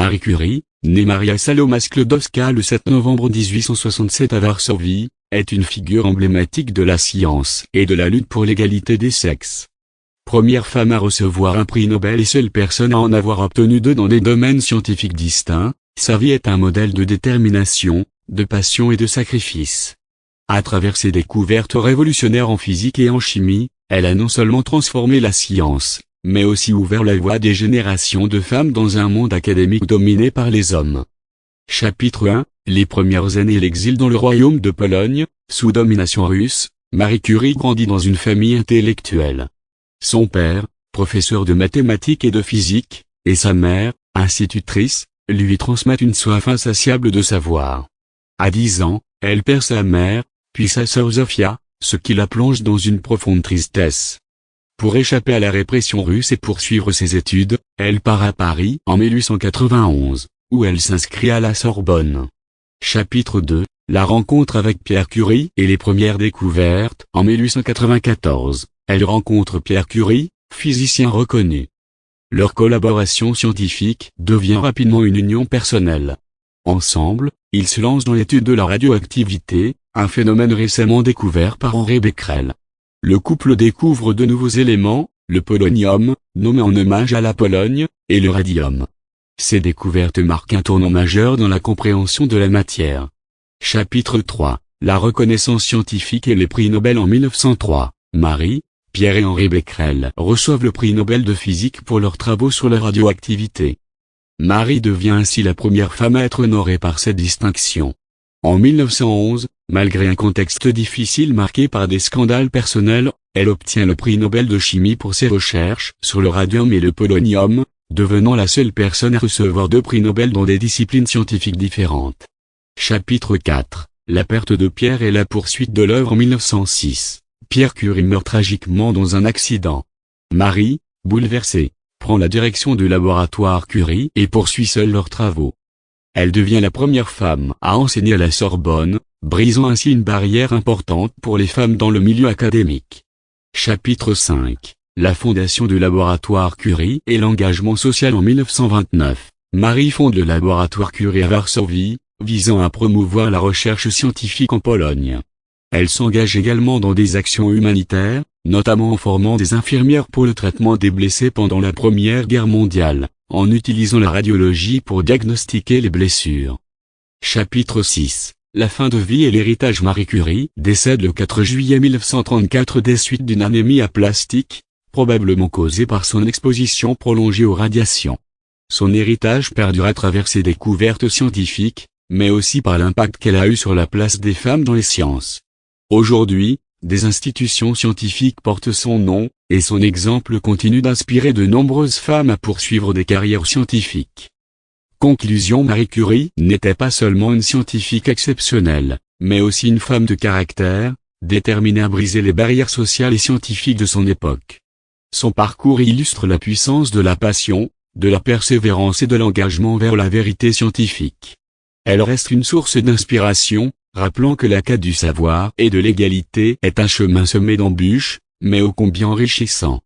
Marie Curie, née Maria Saloma Sklodowska le 7 novembre 1867 à Varsovie, est une figure emblématique de la science et de la lutte pour l'égalité des sexes. Première femme à recevoir un prix Nobel et seule personne à en avoir obtenu deux dans des domaines scientifiques distincts, sa vie est un modèle de détermination, de passion et de sacrifice. À travers ses découvertes révolutionnaires en physique et en chimie, elle a non seulement transformé la science, mais aussi ouvert la voie à des générations de femmes dans un monde académique dominé par les hommes. Chapitre 1. Les premières années et l'exil dans le royaume de Pologne, sous domination russe. Marie Curie grandit dans une famille intellectuelle. Son père, professeur de mathématiques et de physique, et sa mère, institutrice, lui transmettent une soif insatiable de savoir. À 10 ans, elle perd sa mère, puis sa sœur Zofia, ce qui la plonge dans une profonde tristesse. Pour échapper à la répression russe et poursuivre ses études, elle part à Paris en 1891, où elle s'inscrit à la Sorbonne. Chapitre 2. La rencontre avec Pierre Curie et les premières découvertes. En 1894, elle rencontre Pierre Curie, physicien reconnu. Leur collaboration scientifique devient rapidement une union personnelle. Ensemble, ils se lancent dans l'étude de la radioactivité, un phénomène récemment découvert par Henri Becquerel. Le couple découvre de nouveaux éléments, le polonium, nommé en hommage à la Pologne, et le radium. Ces découvertes marquent un tournant majeur dans la compréhension de la matière. Chapitre 3. La reconnaissance scientifique et les prix Nobel. En 1903, Marie, Pierre et Henri Becquerel reçoivent le prix Nobel de physique pour leurs travaux sur la radioactivité. Marie devient ainsi la première femme à être honorée par cette distinction. En 1911, malgré un contexte difficile marqué par des scandales personnels, elle obtient le prix Nobel de chimie pour ses recherches sur le radium et le polonium, devenant la seule personne à recevoir deux prix Nobel dans des disciplines scientifiques différentes. Chapitre 4. La perte de Pierre et la poursuite de l'œuvre. En 1906, Pierre Curie meurt tragiquement dans un accident. Marie, bouleversée, prend la direction du laboratoire Curie et poursuit seule leurs travaux. Elle devient la première femme à enseigner à la Sorbonne, brisant ainsi une barrière importante pour les femmes dans le milieu académique. Chapitre 5. La fondation du laboratoire Curie et l'engagement social. En 1929, Marie fonde le laboratoire Curie à Varsovie, visant à promouvoir la recherche scientifique en Pologne. Elle s'engage également dans des actions humanitaires, notamment en formant des infirmières pour le traitement des blessés pendant la Première Guerre mondiale, en utilisant la radiologie pour diagnostiquer les blessures. Chapitre 6. La fin de vie et l'héritage. Marie Curie décède le 4 juillet 1934 des suites d'une anémie aplastique, probablement causée par son exposition prolongée aux radiations. Son héritage perdure à travers ses découvertes scientifiques, mais aussi par l'impact qu'elle a eu sur la place des femmes dans les sciences. Aujourd'hui, des institutions scientifiques portent son nom, et son exemple continue d'inspirer de nombreuses femmes à poursuivre des carrières scientifiques. Conclusion. Marie Curie n'était pas seulement une scientifique exceptionnelle, mais aussi une femme de caractère, déterminée à briser les barrières sociales et scientifiques de son époque. Son parcours illustre la puissance de la passion, de la persévérance et de l'engagement vers la vérité scientifique. Elle reste une source d'inspiration, rappelant que la quête du savoir et de l'égalité est un chemin semé d'embûches, mais ô combien enrichissant.